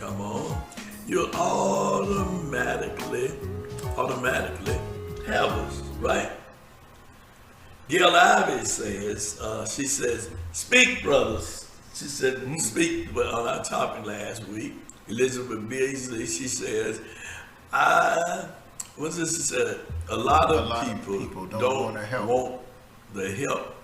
come on, you'll automatically have us, right? Gail Ivy says, she says, speak, brothers. She said, speak on our topic last week. Elizabeth Beasley, she says, what's this? She said, a lot of people don't want the help.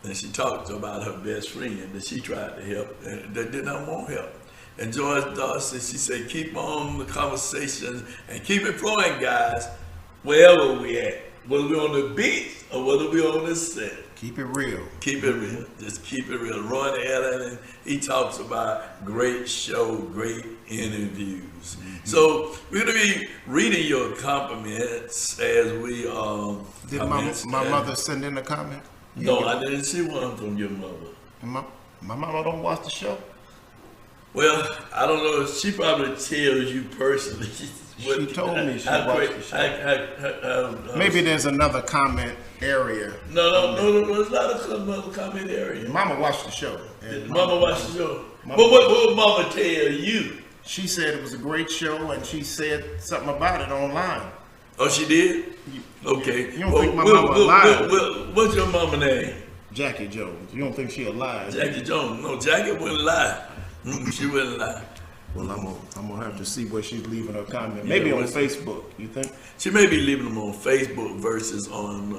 And she talked about her best friend that she tried to help and that did not want help. And Joyce Darcy, she said, keep on the conversation and keep it flowing, guys, wherever we at. Whether we on the beach or whether we on the set. Keep it real. Keep it real. Just keep it real. Ron Allen, he talks about great show, great interviews. Mm-hmm. So we're going to be reading your compliments as we Did my mother send in a comment? No, I didn't see one from your mother. And my mama don't watch the show? Well, I don't know. She probably tells you personally. She told me she watched the show. Maybe there's another comment area. No. It's not another comment area. Mama watched the show. Mama watched the show. What would Mama tell you? She said it was a great show, and she said something about it online. Oh, she did? Okay. You don't think my mama lied? What's your mama name? Jackie Jones. You don't think she lied? Jackie Jones. No, Jackie wouldn't lie. She wouldn't lie. Well, I'm gonna have to see where she's leaving her comment. Maybe on Facebook. You think? She may be leaving them on Facebook versus on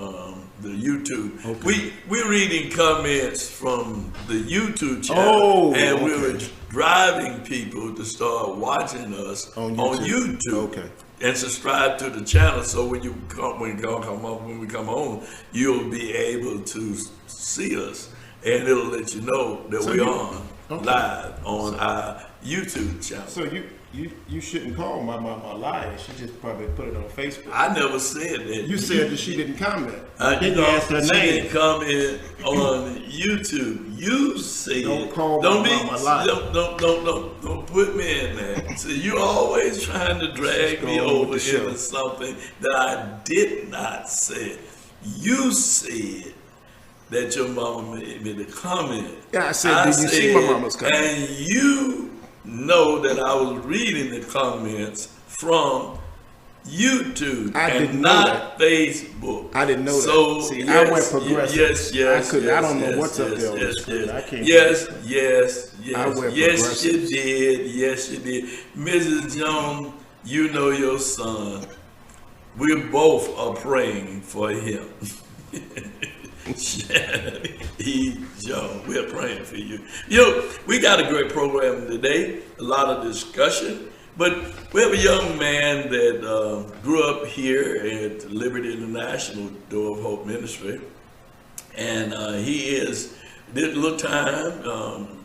the YouTube. Okay. We're reading comments from the YouTube channel, and we were driving people to start watching us on YouTube. Okay. And subscribe to the channel, so when we come on, you'll be able to see us, and it'll let you know that we're on live on our YouTube channel. So you shouldn't call my mama a liar. She just probably put it on Facebook. I never said that. You said that she didn't comment. She didn't comment on YouTube. You said don't call my mama a liar. Don't put me in there. So you're always trying to drag me over into something that I did not say. You said that your mama made me the comment. Yeah, I said, did you see my mama's comment? And you know that I was reading the comments from YouTube and not Facebook. I didn't know that. See, yes, I went progressive. Yes. I don't know what's up there on the screen. I can't. Yes. I went Yes, you did. Yes, you did. Mrs. Jones, you know your son. We both are praying for him. Shanan Jones, we're praying for you. We got a great program today, a lot of discussion, but we have a young man that grew up here at Liberty International Door of Hope Ministry, and he did a little time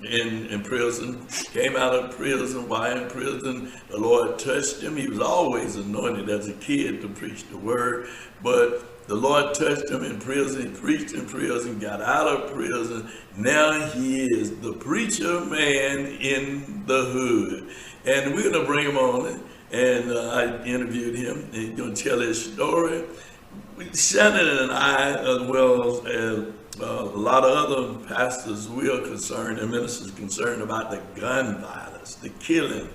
in prison, came out of prison. While in prison, the Lord touched him. He was always anointed as a kid to preach the word, but the Lord touched him in prison. He preached in prison, got out of prison. Now he is the preacher man in the hood. And we're going to bring him on. And I interviewed him. And he's going to tell his story. Shanan and I, as well as a lot of other pastors, we are concerned, and ministers concerned about the gun violence, the killing,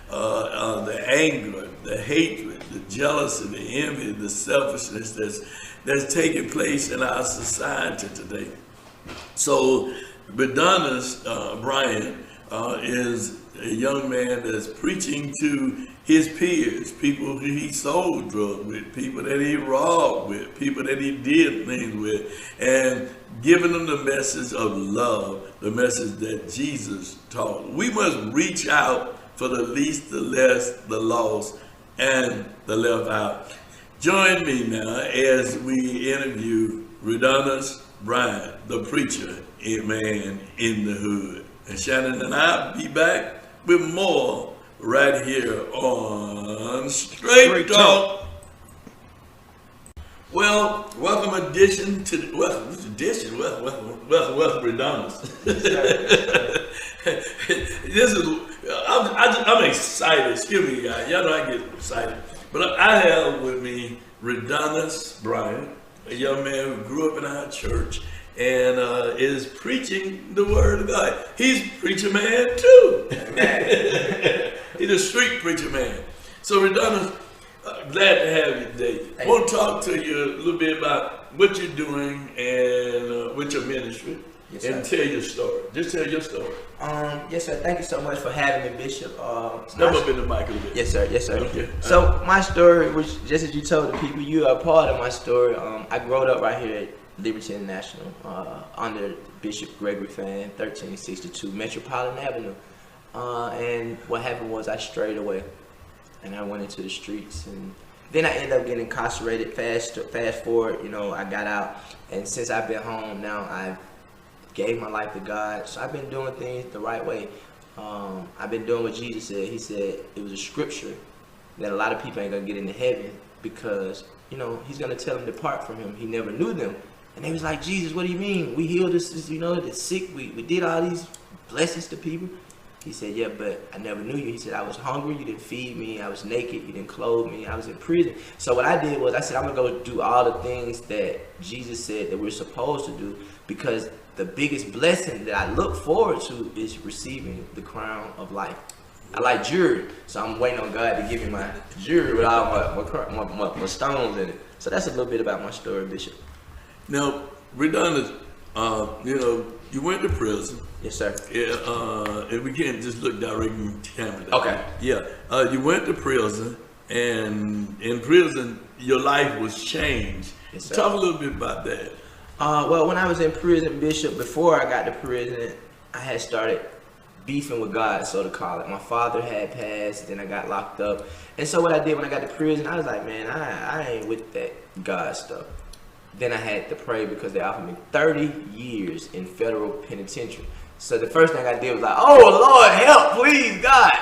the anger, the hatred, the jealousy, the envy, the selfishness that's taking place in our society today. So Redonis Brian is a young man that's preaching to his peers, people who he sold drugs with, people that he robbed with, people that he did things with, and giving them the message of love, the message that Jesus taught. We must reach out for the least, the less, the lost, and the left out. Join me now as we interview Redonis Brian, the preacher man in the hood. And Shanan and I will be back with more right here on Straight Talk. Well, welcome Redonis. I'm excited. Excuse me, guys. Y'all know I get excited. But I have with me Redonis Brian, a young man who grew up in our church, and is preaching the word of God. He's preacher man too. He's a street preacher man. So Redonis, glad to have you today. I want to talk to you a little bit about what you're doing and with your ministry. Yes, and tell your story. Just tell your story. Yes, sir. Thank you so much for having me, Bishop. Step up in the mic a little bit. Yes, sir. Yes, sir. Okay. So my story, which just as you told the people, you are part of my story. I grew up right here at Liberty International under Bishop Gregory Fann, 1362 Metropolitan Avenue. And what happened was I strayed away, and I went into the streets, and then I ended up getting incarcerated. Fast forward, I got out, and since I've been home now, I've gave my life to God. So I've been doing things the right way. I've been doing what Jesus said. He said it was a scripture that a lot of people ain't gonna get into heaven because, he's gonna tell them depart from him. He never knew them. And they was like, Jesus, what do you mean? We healed this, the sick. We did all these blessings to people. He said, yeah, but I never knew you. He said, I was hungry, you didn't feed me. I was naked, you didn't clothe me. I was in prison. So what I did was I said, I'm gonna go do all the things that Jesus said that we're supposed to do, because the biggest blessing that I look forward to is receiving the crown of life. I like jewelry, so I'm waiting on God to give me my jewelry with all my stones in it. So that's a little bit about my story, Bishop. Now, Redonis, you went to prison. Yes, sir. Yeah, and we can't just look directly in the camera. Okay. Yeah, you went to prison, and in prison, your life was changed. Yes, sir. Talk a little bit about that. Well, when I was in prison, Bishop, before I got to prison, I had started beefing with God, so to call it. My father had passed, then I got locked up. And so what I did when I got to prison, I was like, man, I ain't with that God stuff. Then I had to pray because they offered me 30 years in federal penitentiary. So the first thing I did was like, oh, Lord, help, please, God.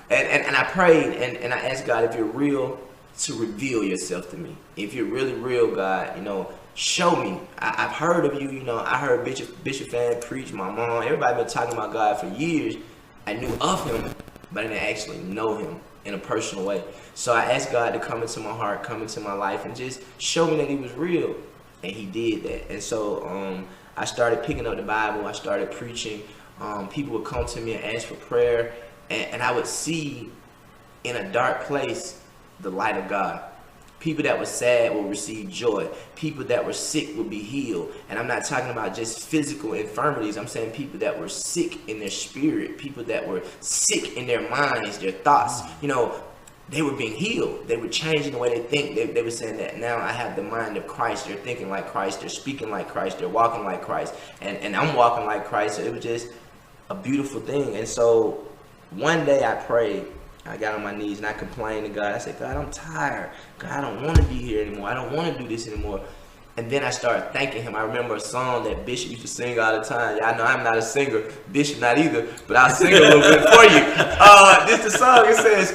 And I prayed, and I asked God, if you're real, to reveal yourself to me. If you're really real, God, show me. I've heard of you, I heard Bishop Fann preach, my mom, everybody been talking about God for years. I knew of him, but I didn't actually know him in a personal way. So I asked God to come into my heart, come into my life, and just show me that he was real. And he did that. And so I started picking up the Bible, I started preaching. People would come to me and ask for prayer, and I would see in a dark place the light of God. People that were sad will receive joy. People that were sick will be healed. And I'm not talking about just physical infirmities. I'm saying people that were sick in their spirit, people that were sick in their minds, their thoughts. They were being healed. They were changing the way they think. They were saying that now I have the mind of Christ. They're thinking like Christ. They're speaking like Christ. They're walking like Christ. And I'm walking like Christ. So it was just a beautiful thing. And so one day I prayed. I got on my knees and I complained to God. I said, God, I'm tired. God, I don't want to be here anymore. I don't want to do this anymore. And then I started thanking him. I remember a song that Bishop used to sing all the time. Y'all know I'm not a singer. Bishop not either. But I'll sing a little bit for you. This is the song. It says,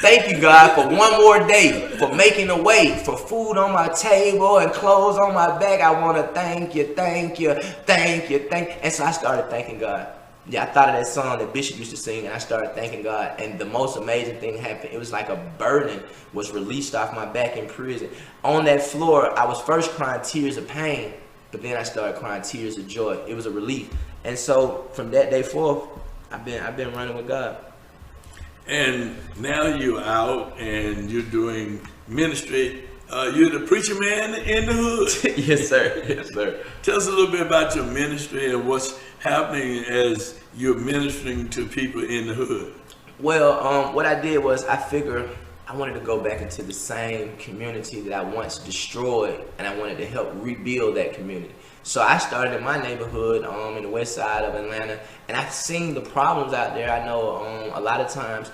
thank you, God, for one more day, for making a way, for food on my table and clothes on my back. I want to thank you, thank you, thank you, thank you. And so I started thanking God. Yeah, I thought of that song that Bishop used to sing, and I started thanking God. And the most amazing thing happened. It was like a burden was released off my back in prison. On that floor, I was first crying tears of pain, but then I started crying tears of joy. It was a relief. And so from that day forth, I've been running with God. And now you're out and you're doing ministry. You're the preacher man in the hood. Yes, sir. Yes, sir. Tell us a little bit about your ministry and what's happening as you're ministering to people in the hood. Well, what I did was I figured I wanted to go back into the same community that I once destroyed, and I wanted to help rebuild that community. So I started in my neighborhood in the west side of Atlanta, and I've seen the problems out there. I know a lot of times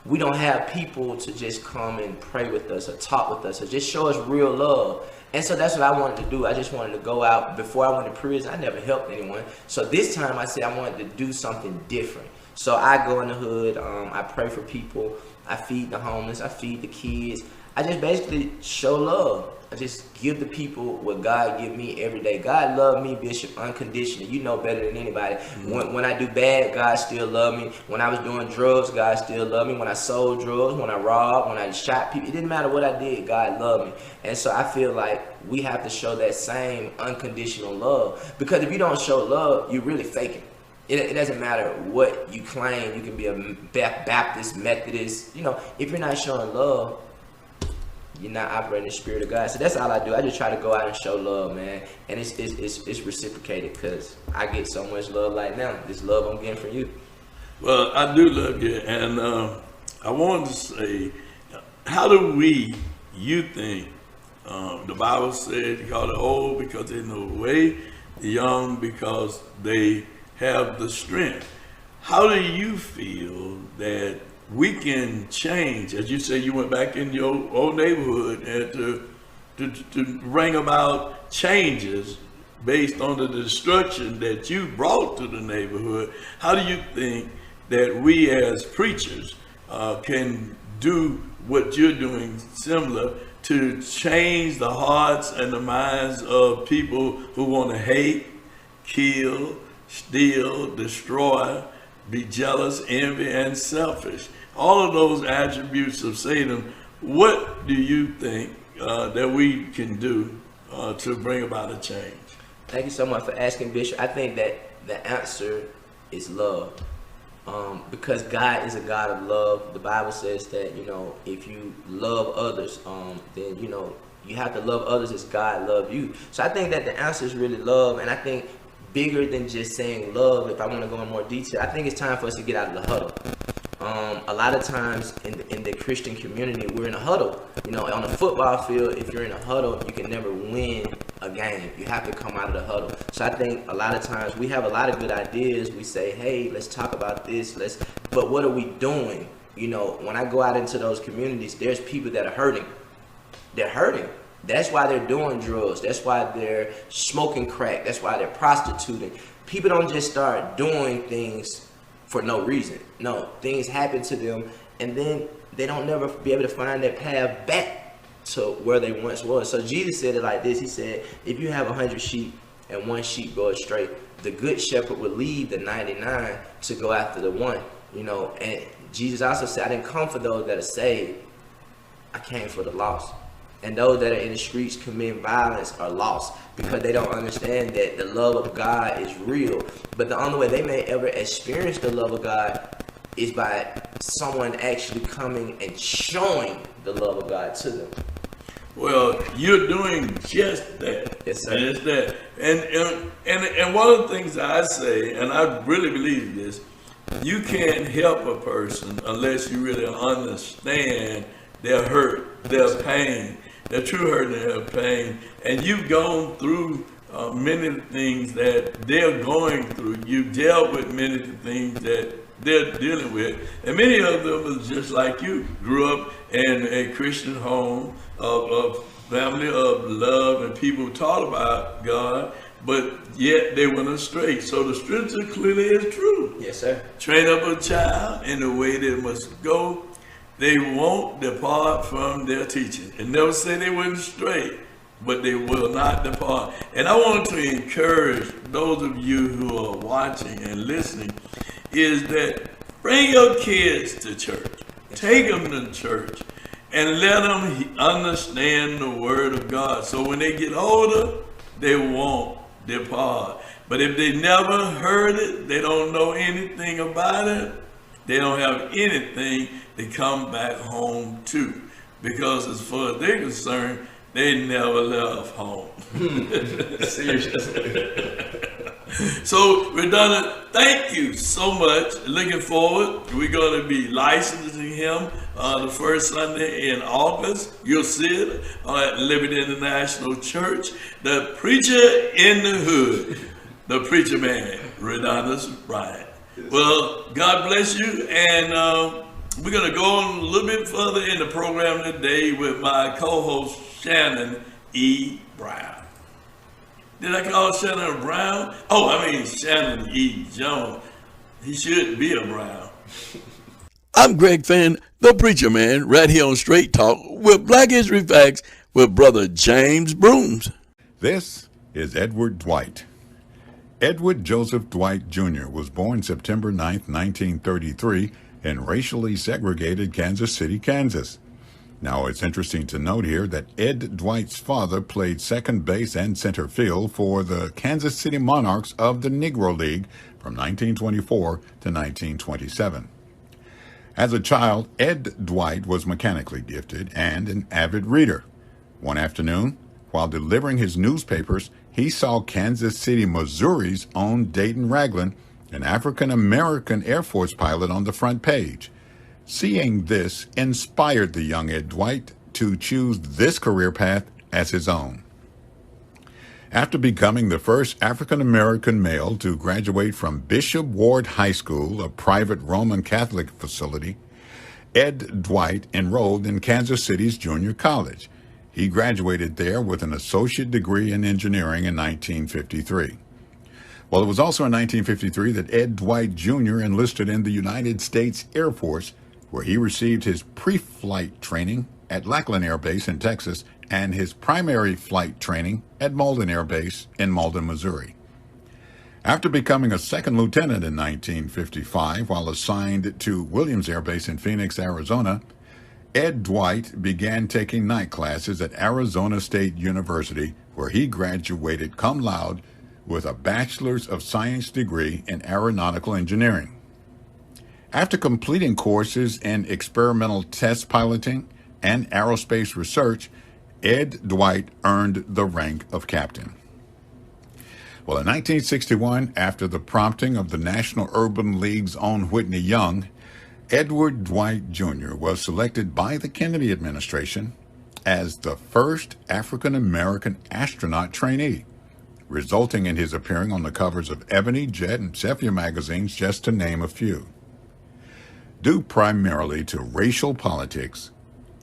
we don't have people to just come and pray with us or talk with us or just show us real love. And so that's what I wanted to do. I just wanted to go out. Before I went to prison, I never helped anyone. So this time I said I wanted to do something different. So I go in the hood, I pray for people, I feed the homeless, I feed the kids. I just basically show love. I just give the people what God give me every day. God love me, Bishop, unconditionally. You know better than anybody. When I do bad, God still love me. When I was doing drugs, God still love me. When I sold drugs, when I robbed, when I shot people, it didn't matter what I did, God loved me. And so I feel like we have to show that same unconditional love. Because if you don't show love, you're really faking. It doesn't matter what you claim. You can be a Baptist, Methodist. If you're not showing love, you're not operating the Spirit of God. So that's all I do. I just try to go out and show love, man. And it's reciprocated because I get so much love right now. This love I'm getting from you. Well, I do love you. And I wanted to say, how do you think, the Bible said you call the old because they know the way, the young because they have the strength. How do you feel that we can change, as you say, you went back in your old neighborhood and to bring about changes based on the destruction that you brought to the neighborhood? How do you think that we as preachers can do what you're doing similar to change the hearts and the minds of people who want to hate, kill, steal, destroy, be jealous, envy, and selfish? All of those attributes of Satan. What do you think that we can do to bring about a change? Thank you so much for asking, Bishop. I think that the answer is love. Because God is a God of love. The Bible says that, if you love others, then, you have to love others as God loved you. So I think that the answer is really love. And I think bigger than just saying love, if I want to go in more detail, I think it's time for us to get out of the huddle. A lot of times in the Christian community, we're in a huddle. On a football field, if you're in a huddle, you can never win a game. You have to come out of the huddle. So I think a lot of times we have a lot of good ideas. We say, hey, let's talk about this. But what are we doing? When I go out into those communities, there's people that are hurting. They're hurting. That's why they're doing drugs. That's why they're smoking crack. That's why they're prostituting. People don't just start doing things for no reason. No, things happen to them, and then they don't never be able to find their path back to where they once was. So Jesus said it like this. He said, if you have 100 sheep and one sheep goes astray, the good shepherd will leave the 99 to go after the one. And Jesus also said, I didn't come for those that are saved. I came for the lost. And those that are in the streets committing violence are lost because they don't understand that the love of God is real. But the only way they may ever experience the love of God is by someone actually coming and showing the love of God to them. Well, you're doing just that. Yes, sir. Just that. And one of the things I say, and I really believe this, you can't help a person unless you really understand their hurt, their pain, their true hurt and their pain. And you've gone through many things that they're going through. You've dealt with many of the things that they're dealing with. And many of them is just like you, grew up in a Christian home of family of love, and people taught about God, but yet they went astray. So the scripture clearly is true. Yes, sir. Train up a child in the way they must go. They won't depart from their teaching. And never say they went astray, but they will not depart. And I want to encourage those of you who are watching and listening is that bring your kids to church. Take them to church and let them understand the word of God. So when they get older, they won't depart. But if they never heard it, they don't know anything about it, they don't have anything to come back home to. Because as far as they're concerned, they never left home. Seriously. So, Redundant, thank you so much. Looking forward. We're going to be licensing him the first Sunday in August. You'll see it at Liberty International Church. The preacher in the hood, the preacher man, Redundant Bryant. Well, God bless you. And we're going to go on a little bit further in the program today with my co-host, Shanan E. Brown. Did I call Shanan Brown? Oh, I mean Shanan E. Jones. He should be a Brown. I'm Greg Fann, the preacher man, right here on Straight Talk with Black History Facts with Brother James Brooms. This is Edward Dwight. Edward Joseph Dwight Jr. was born September 9, 1933, in racially segregated Kansas City, Kansas. Now, it's interesting to note here that Ed Dwight's father played second base and center field for the Kansas City Monarchs of the Negro League from 1924 to 1927. As a child, Ed Dwight was mechanically gifted and an avid reader. One afternoon, while delivering his newspapers, he saw Kansas City, Missouri's own Dayton Ragland, an African-American Air Force pilot, on the front page. Seeing this inspired the young Ed Dwight to choose this career path as his own. After becoming the first African-American male to graduate from Bishop Ward High School, a private Roman Catholic facility, Ed Dwight enrolled in Kansas City's junior college. He graduated there with an associate degree in engineering in 1953. Well, it was also in 1953 that Ed Dwight Jr. enlisted in the United States Air Force, where he received his pre-flight training at Lackland Air Base in Texas and his primary flight training at Malden Air Base in Malden, Missouri. After becoming a second lieutenant in 1955 while assigned to Williams Air Base in Phoenix, Arizona, Ed Dwight began taking night classes at Arizona State University, where he graduated cum laude with a Bachelor's of Science degree in aeronautical engineering. After completing courses in experimental test piloting and aerospace research, Ed Dwight earned the rank of captain. Well, in 1961, after the prompting of the National Urban League's own Whitney Young, Edward Dwight Jr. was selected by the Kennedy administration as the first African-American astronaut trainee, resulting in his appearing on the covers of Ebony, Jet, and Sephora magazines, just to name a few. Due primarily to racial politics,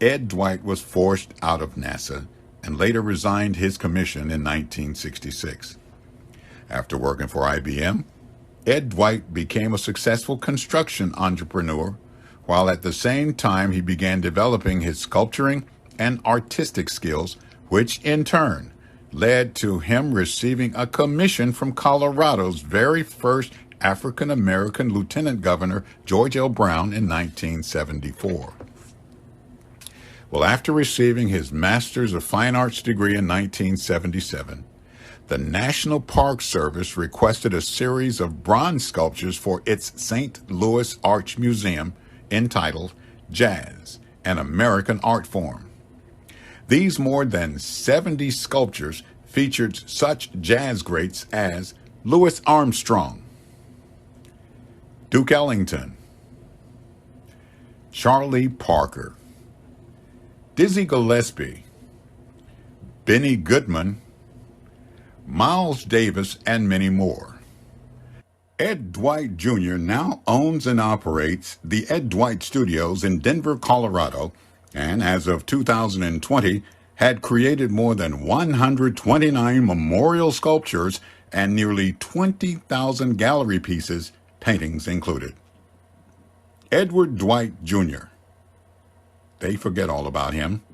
Ed Dwight was forced out of NASA and later resigned his commission in 1966. After working for IBM, Ed Dwight became a successful construction entrepreneur, while at the same time he began developing his sculpturing and artistic skills, which in turn led to him receiving a commission from Colorado's very first African-American Lieutenant Governor, George L. Brown, in 1974. Well, after receiving his Master's of Fine Arts degree in 1977, the National Park Service requested a series of bronze sculptures for its St. Louis Arch Museum entitled Jazz, an American Art Form. These more than 70 sculptures featured such jazz greats as Louis Armstrong, Duke Ellington, Charlie Parker, Dizzy Gillespie, Benny Goodman, Miles Davis, and many more. Ed Dwight Jr. now owns and operates the Ed Dwight Studios in Denver, Colorado, and as of 2020, had created more than 129 memorial sculptures and nearly 20,000 gallery pieces, paintings included. Edward Dwight Jr. They forget all about him,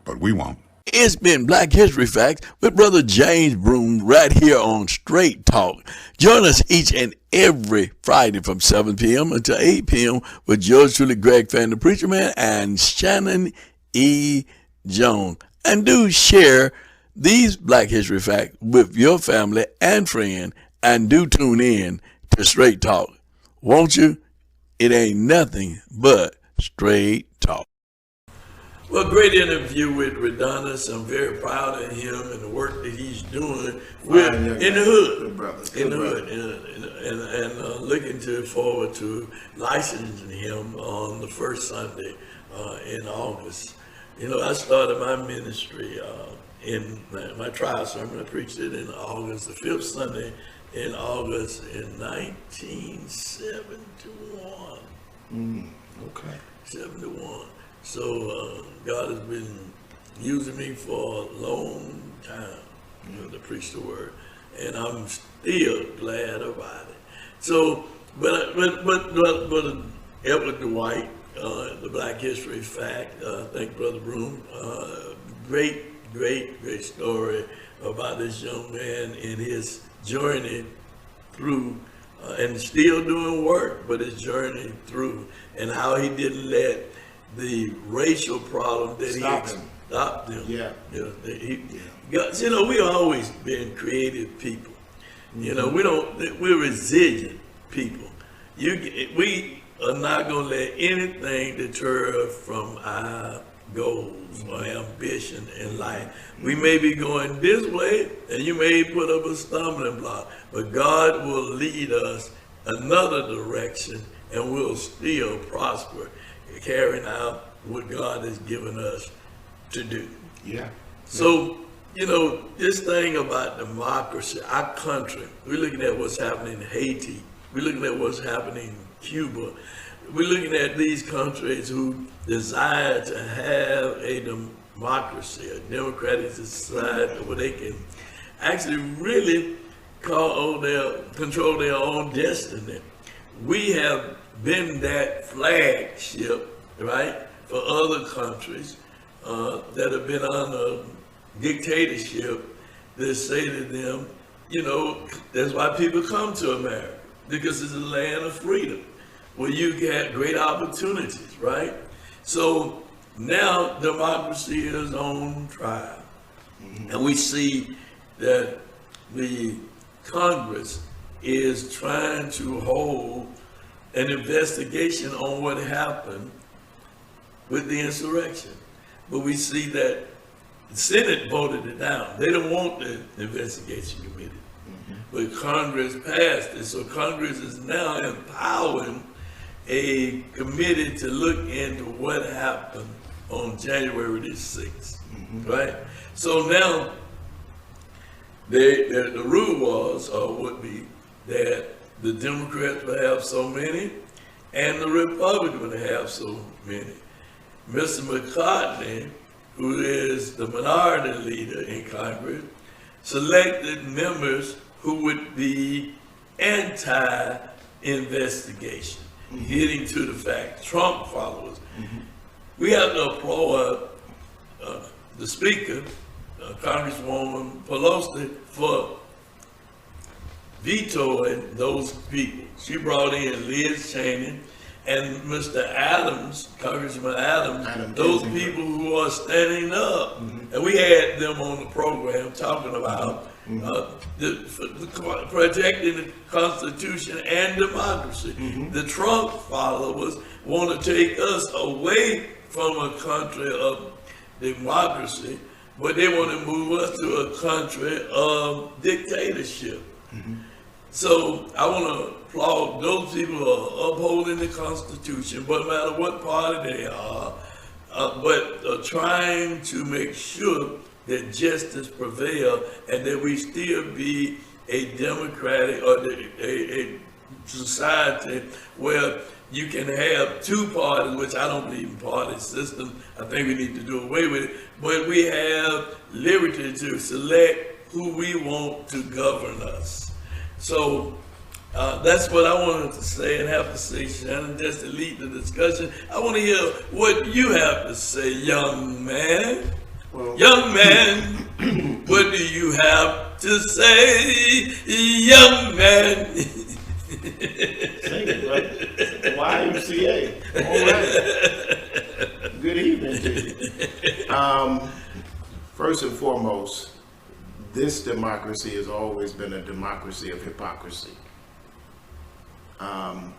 but we won't. It's been Black History Facts with Brother James Broom right here on Straight Talk. Join us each and every Friday from 7 p.m. until 8 p.m. with yours truly, Greg Fann, the Preacher Man, and Shanan E. Jones. And do share these Black History Facts with your family and friend, and do tune in to Straight Talk. Won't you? It ain't nothing but Straight Talk. Well, great interview with Redonis. I'm very proud of him and the work that he's doing with, in the hood. Good brother. In the hood. And looking forward to licensing him on the first Sunday in August. You know, I started my ministry in my trial sermon. I preached it in August, the fifth Sunday in August in 1971. Okay. 71. So God has been using me for a long time, to preach the word, and I'm still glad about it. So, but Edward Dwight, the Black History Fact. Thank Brother Broom. great story about this young man and his journey through, and still doing work, but his journey through, and how he didn't let the racial problem that stopped him. Yeah. You know, we always been creative people. You know, we're resilient people. We are not going to let anything deter us from our goals or ambition in life. We may be going this way, and you may put up a stumbling block, but God will lead us another direction, and we'll still prosper, carrying out what God has given us to do. Yeah. So, you know, this thing about democracy, our country, we're looking at what's happening in Haiti. We're looking at what's happening in Cuba. We're looking at these countries who desire to have a democracy, a democratic society where they can actually really control their own destiny. We have been that flagship, right, for other countries that have been under dictatorship that say to them, you know, that's why people come to America, because it's a land of freedom where you get great opportunities, right? So now democracy is on trial. And we see that the Congress is trying to hold an investigation on what happened with the insurrection. But we see that the Senate voted it down. They don't want the investigation committee. But Congress passed it. So Congress is now empowering a committee to look into what happened on January the 6th, right? So now the rule was, or would be, that the Democrats would have so many and the Republicans would have so many. Mr. McCartney, who is the minority leader in Congress, selected members who would be anti-investigation, getting to the fact, Trump followers. We have to applaud the Speaker, Congresswoman Pelosi, for vetoing those people. She brought in Liz Shanan and Mr. Adams, Congressman Adams, those people who are standing up. And we had them on the program talking about protecting the Constitution and democracy. The Trump followers want to take us away from a country of democracy, but they want to move us to a country of dictatorship. So I want to applaud those people who are upholding the Constitution, but no matter what party they are, but trying to make sure that justice prevail and that we still be a democratic or a society where you can have two parties, which I don't believe in party system. I think we need to do away with it. But we have liberty to select who we want to govern us. So that's what I wanted to say and have to say, Shannon, just to lead the discussion. I want to hear what you have to say, young man. Well, young man, what do you have to say, young man? Sing it, brother. YMCA. All right. Good evening to you. First and foremost, this democracy has always been a democracy of hypocrisy.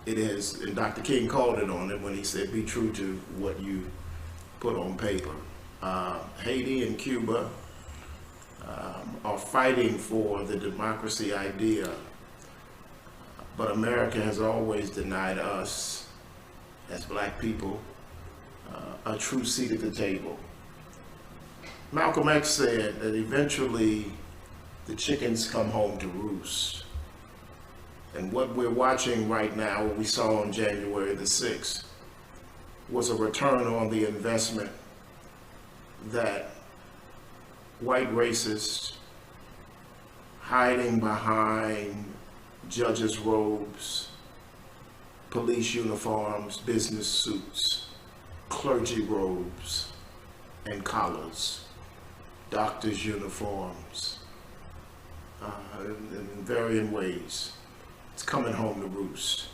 It is, and Dr. King called it on it when he said, be true to what you put on paper. Haiti and Cuba are fighting for the democracy idea, but America has always denied us, as black people, a true seat at the table. Malcolm X said that eventually the chickens come home to roost. And what we're watching right now, what we saw on January the 6th, was a return on the investment that white racists hiding behind judges' robes, police uniforms, business suits, clergy robes, and collars doctors' uniforms, in varying ways. It's coming home to roost.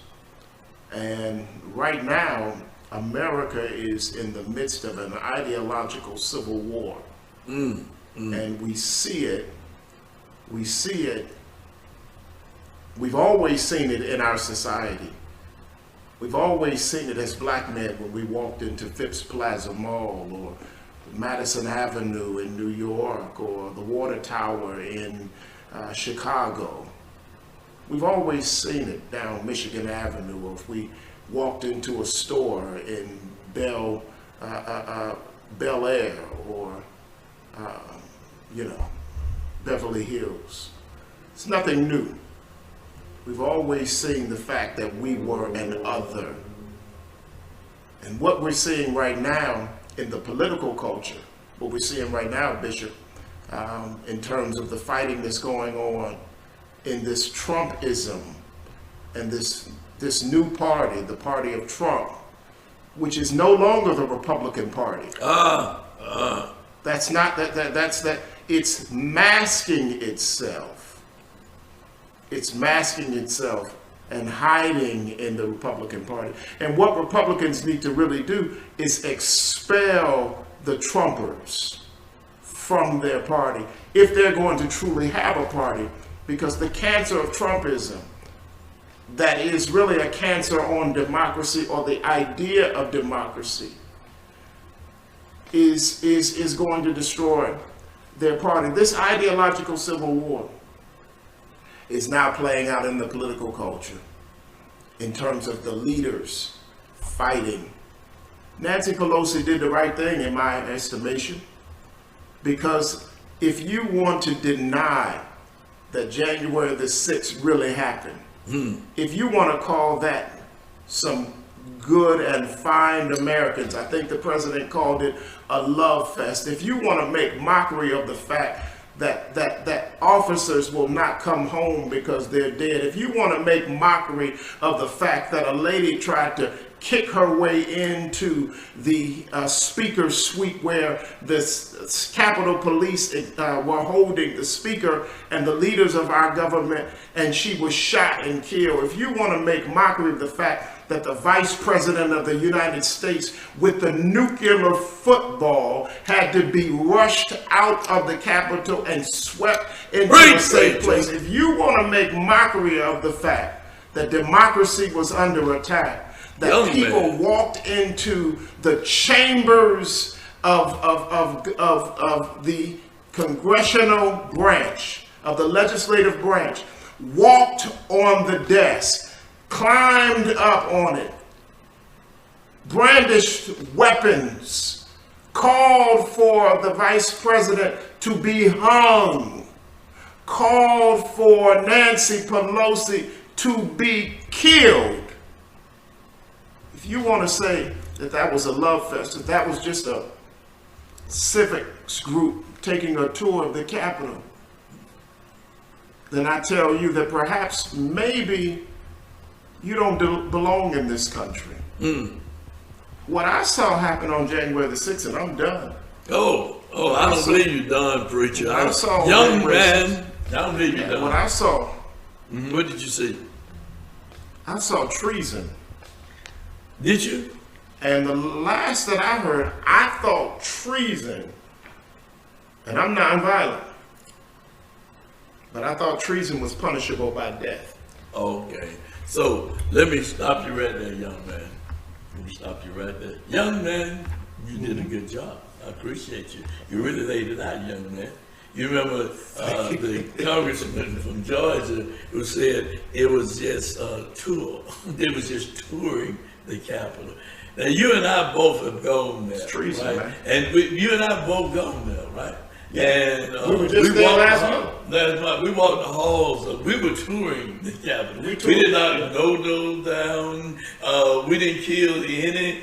And right now, America is in the midst of an ideological civil war. And we see it. We've always seen it in our society. We've always seen it as black men when we walked into Phipps Plaza Mall or Madison Avenue in New York or the Water Tower in Chicago. We've always seen it down Michigan Avenue, or if we walked into a store in Bel Air or Beverly Hills. It's nothing new. We've always seen the fact that we were an other. And what we're seeing right now in the political culture, what we're seeing right now, Bishop, in terms of the fighting that's going on in this Trumpism and this new party, the party of Trump, which is no longer the Republican Party. That's not that. It's masking itself. It's masking itself and hiding in the Republican Party. And what Republicans need to really do is expel the Trumpers from their party if they're going to truly have a party, because the cancer of Trumpism, that is really a cancer on democracy or the idea of democracy, is going to destroy their party. This ideological civil war is now playing out in the political culture in terms of the leaders fighting. Nancy Pelosi did the right thing in my estimation, because if you want to deny that January the 6th really happened, if you want to call that some good and fine Americans, I think the president called it a love fest. If you want to make mockery of the fact that officers will not come home because they're dead, if you want to make mockery of the fact that a lady tried to kick her way into the speaker's suite where the Capitol Police were holding the speaker and the leaders of our government, and she was shot and killed, if you want to make mockery of the fact that the Vice President of the United States with the nuclear football had to be rushed out of the Capitol and swept into a safe place, if you want to make mockery of the fact that democracy was under attack, that people walked into the chambers of the congressional branch, of the legislative branch, walked on the desk, climbed up on it, brandished weapons, called for the vice president to be hung, called for Nancy Pelosi to be killed. If you want to say that that was a love fest, that that was just a civics group taking a tour of the Capitol, then I tell you that perhaps maybe you don't belong in this country. What I saw happen on January the 6th, and I'm done. I don't believe you're done, preacher. I saw young man, I don't believe you're done. What I saw. What did you see? I saw treason. Did you? And the last that I heard, I thought treason, and I'm nonviolent, but I thought treason was punishable by death. Okay. So let me stop you right there, young man. Let me stop you right there. Young man, you did a good job. I appreciate you. You really laid it out, young man. You remember the congressman from Georgia who said it was just a tour. They was just touring the Capitol. Now you and I both have gone there, treason, right? Man. And you and I both gone there, right? Yeah. And we were just there last month. We walked the halls. We were touring the Capitol. We did not go down. We didn't kill any.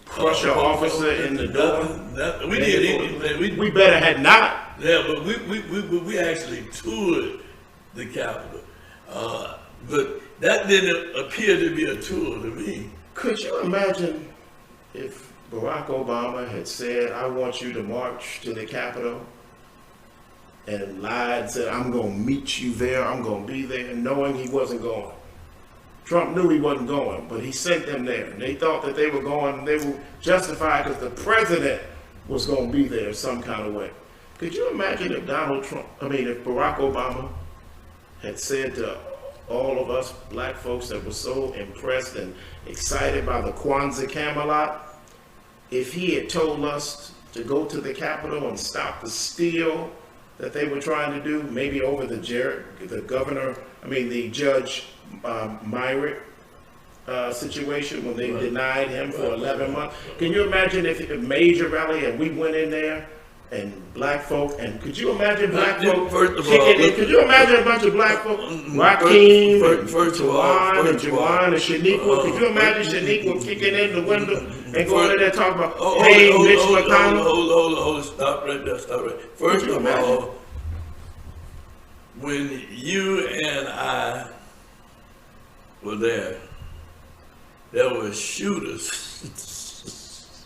Crush an officer in the door. We did anything. We better had not. Yeah, but we actually toured the Capitol. But that didn't appear to be a tour to me. Could you imagine if Barack Obama had said, I want you to march to the Capitol, and lied and said, I'm going to meet you there, I'm going to be there, knowing he wasn't going. Trump knew he wasn't going, but he sent them there. And they thought that they were going, and they were justified because the president was going to be there some kind of way. Could you imagine if if Barack Obama had said to all of us black folks that were so impressed and excited by the Kwanzaa Camelot, if he had told us to go to the Capitol and stop the steal that they were trying to do, maybe over the Judge Myrick situation when they denied him for 11 months. Can you imagine if a major rally and we went in there and black folk, and could you imagine black folk kicking in? Could you imagine a bunch of black folk, Raheem and Tawan and Juwan and Shaniqua? Could you imagine Shaniqua kicking in the window and going in there talking about, hey, Mitch McConnell? Hold on, stop right there. First of all, when you and I were there were shooters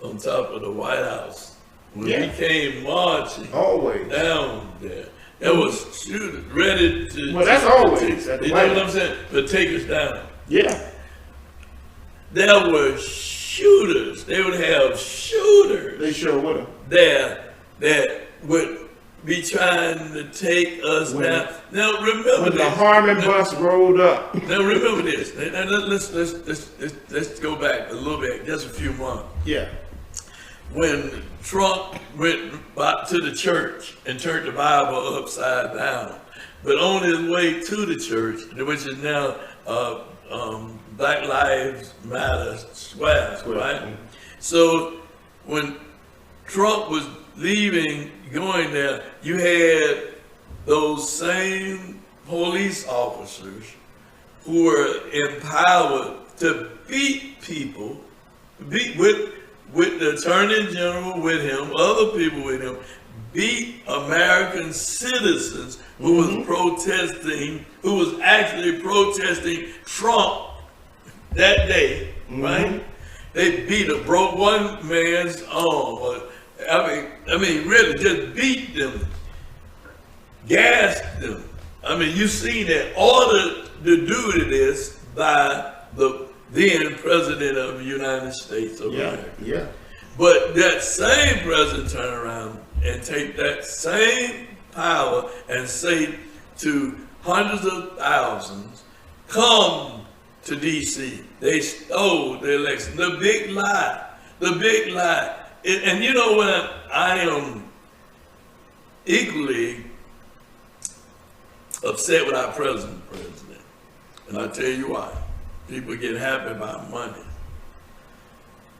on top of the White House. When we came marching down there was shooters ready to. Well, that's always. You know what I'm saying? To take us down. Yeah. There were shooters. They would have shooters. They sure would have. There that would be trying to take us down. Now remember when the Harmon bus rolled up. Now remember this. Now let's go back a little bit, just a few months. Yeah. When Trump went back to the church and turned the Bible upside down, but on his way to the church, which is now Black Lives Matter Square, right? So when Trump was leaving, going there, you had those same police officers who were empowered to beat people, with the Attorney General with him, other people with him, beat American citizens who was protesting, who was actually protesting Trump that day, right? They broke one man's arm. I mean, really just beat them, gassed them. I mean, you see that ordered to do this by the then President of the United States of America. Yeah. But that same president turn around and take that same power and say to hundreds of thousands, come to D.C. They stole the election. The big lie. And you know what? I am equally upset with our president. And I'll tell you why. People get happy about money.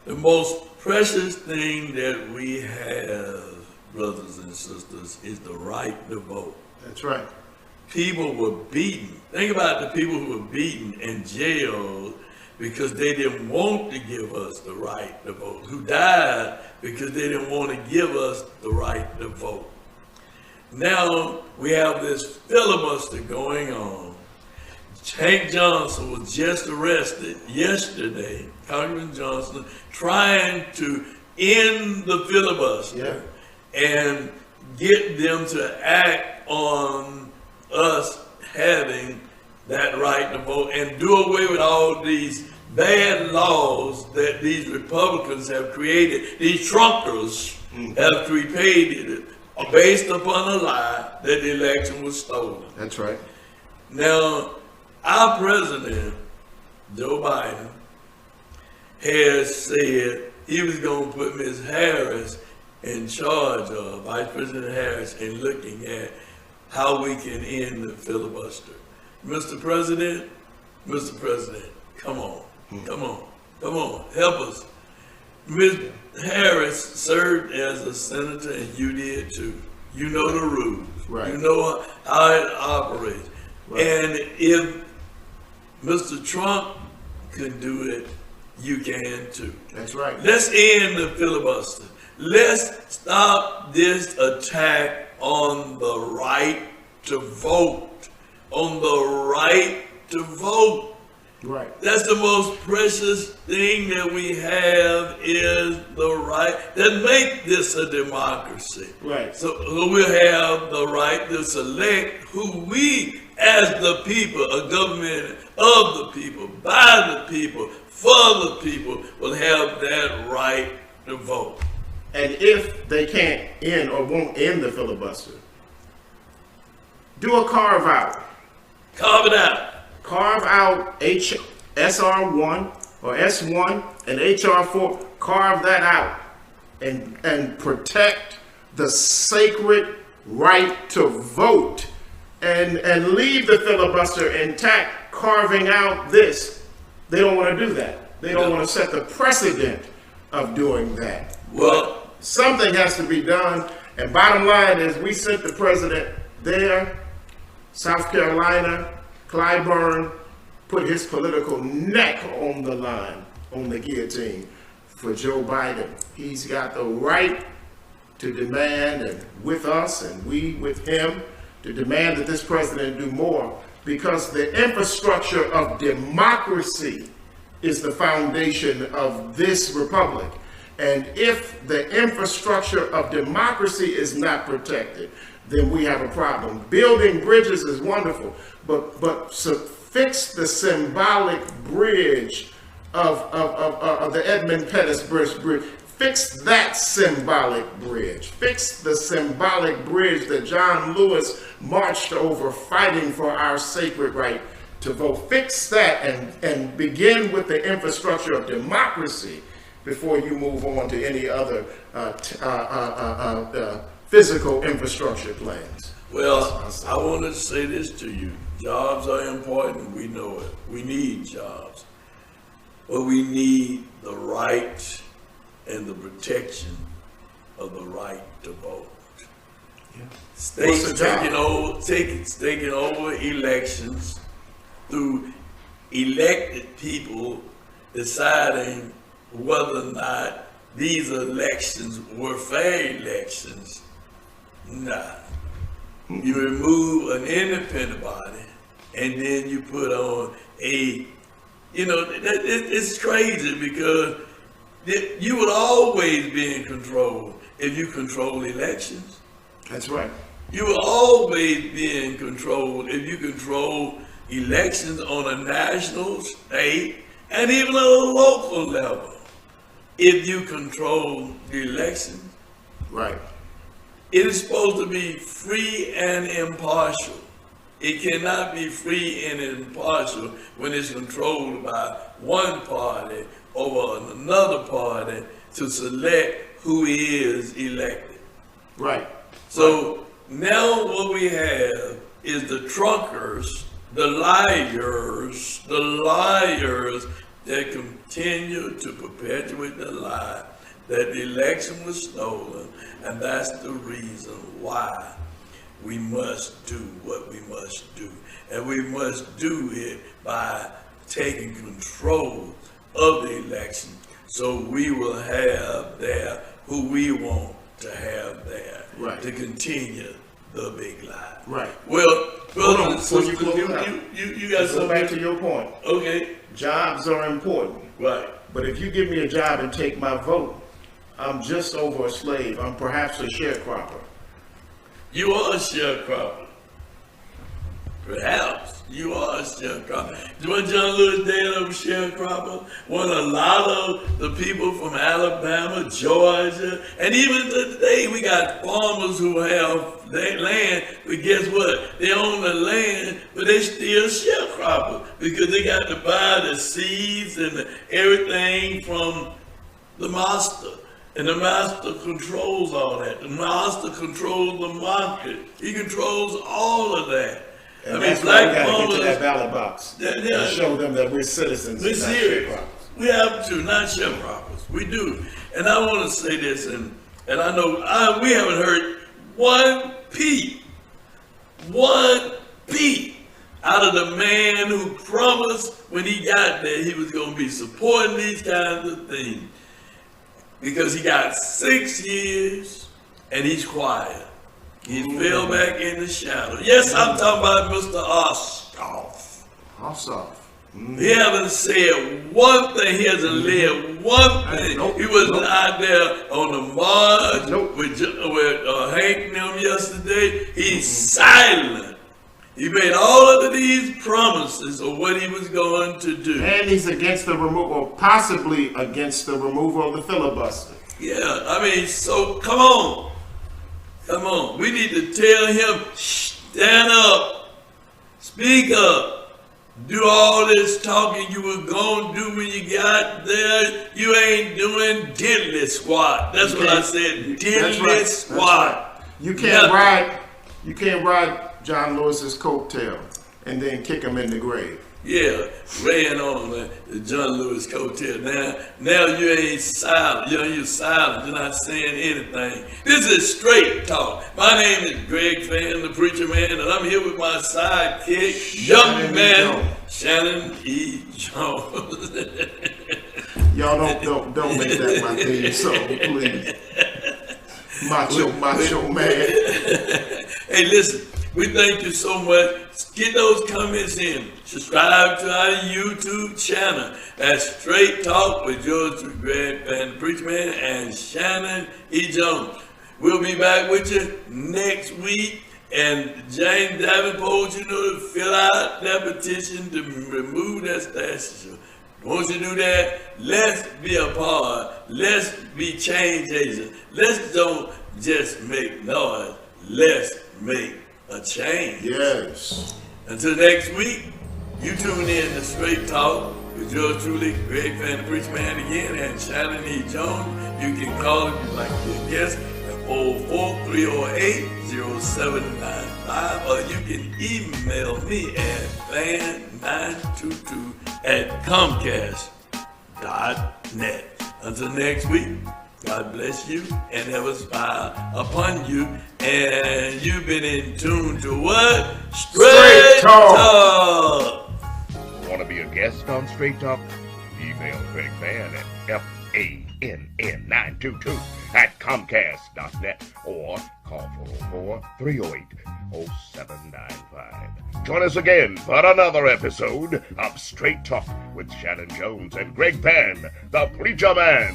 The most precious thing that we have, brothers and sisters, is the right to vote. That's right. People were beaten. Think about the people who were beaten and jailed because they didn't want to give us the right to vote, who died because they didn't want to give us the right to vote. Now we have this filibuster going on. Hank Johnson was just arrested yesterday, Congressman Johnson, trying to end the filibuster and get them to act on us having that right to vote and do away with all these bad laws that these Republicans have created. These Trumpers have created based upon a lie that the election was stolen. That's right. Now, our president, Joe Biden, has said he was going to put Ms. Harris in charge of, Vice President Harris, in looking at how we can end the filibuster. Mr. President, come on, help us. Ms. Harris served as a senator and you did too. You know the rules. Right. You know how it operates. Right. And if Mr. Trump can do it, you can too. That's right. Let's end the filibuster. Let's stop this attack on the right to vote. On the right to vote. Right. That's the most precious thing that we have is the right that make this a democracy. Right. So we'll have the right to select who we, as the people, a government of the people, by the people, for the people, will have that right to vote. And if they can't end or won't end the filibuster, do a carve out. Carve it out. Carve out SR1 or S1 and HR4. Carve that out and protect the sacred right to vote and leave the filibuster intact, carving out this. They don't want to do that. They don't want to set the precedent of doing that. Well, something has to be done. And bottom line is we sent the president there, South Carolina, Clyburn, put his political neck on the line, on the guillotine for Joe Biden. He's got the right to demand, and with us and we with him, to demand that this president do more, because the infrastructure of democracy is the foundation of this republic. And if the infrastructure of democracy is not protected, then we have a problem. Building bridges is wonderful, but fix the symbolic bridge of the Edmund Pettus Bridge. Fix that symbolic bridge. Fix the symbolic bridge that John Lewis marched over fighting for our sacred right to vote. Fix that and begin with the infrastructure of democracy before you move on to any other physical infrastructure plans. Well, I wanted to say this to you. Jobs are important. We know it. We need jobs. But we need the right and the protection of the right to vote. Yeah. States taking over elections through elected people deciding whether or not these elections were fair elections. Nah. You remove an independent body and then you put on it's crazy because you would always be in control if you control elections. That's right. You will always be in control if you control elections on a national, state, and even on a local level. If you control the elections, right, it is supposed to be free and impartial. It cannot be free and impartial when it's controlled by one party over another party to select who is elected. Right. So now what we have is the trunkers, the liars that continue to perpetuate the lie that the election was stolen, and that's the reason why we must do what we must do. And we must do it by taking control of the election so we will have there who we want to have there, right, to continue the big lie. Right. Well, hold on, so you got something. Go back to your point. Okay. Jobs are important. Right. But if you give me a job and take my vote, I'm just over a slave. I'm perhaps a sharecropper. You are a sharecropper. Perhaps you are a sharecropper. Wasn't John Lewis Dale a sharecropper? When a lot of the people from Alabama, Georgia, and even today we got farmers who have their land, but guess what? They own the land, but they still sharecroppers because they got to buy the seeds and everything from the master. And the master controls all that. The master controls the market. He controls all of that. And that's why we got to get to that ballot box and show them that we're citizens. We're serious. We have to, not sharecroppers. We do. And I want to say this, and I know we haven't heard one peep out of the man who promised when he got there he was going to be supporting these kinds of things. Because he got 6 years and he's quiet. He fell back in the shadow. Yes, I'm talking about Mr. Ossoff. Ossoff. He hasn't said one thing. He hasn't led one thing. He was out there on the march with Hank and them yesterday. He's silent. He made all of these promises of what he was going to do. And he's against the removal, or possibly against the removal of the filibuster. Yeah, I mean, so come on. Come on. We need to tell him, stand up, speak up. Do all this talking you were going to do when you got there. You ain't doing diddly squat. That's what I said, diddly squat. You can't ride John Lewis's coattail and then kick him in the grave. Yeah, laying on the John Lewis coattail. Now you ain't silent. You're silent. You're not saying anything. This is straight talk. My name is Greg Fann, the preacher man, and I'm here with my sidekick, young man, Shanan E. Jones. Y'all don't make that my theme song, please. Macho man. Hey, listen. We thank you so much. Get those comments in. Subscribe to our YouTube channel. That's Straight Talk with yours truly, Greg Fann, the preacher man, and Shanan E. Jones. We'll be back with you next week. And James Davenport, to fill out that petition to remove that statue. Once you do that, let's be a part. Let's be change agents. Let's don't just make noise. Let's make a change. Yes. Until next week, you tune in to Straight Talk with yours truly, Greg Fann, the preacher man again, and Shanan E. Jones. You can call if you'd like to be a guest at 44308-0795, or you can email me at fan922@comcast.net. Until next week, God bless you and have a smile upon you. And you've been in tune to what? Straight Talk. Want to be a guest on Straight Talk? Email Greg Fann at FANN922@comcast.net or call 404-308-0795. Join us again for another episode of Straight Talk with Shanan Jones and Greg Fann, the Preacher Man.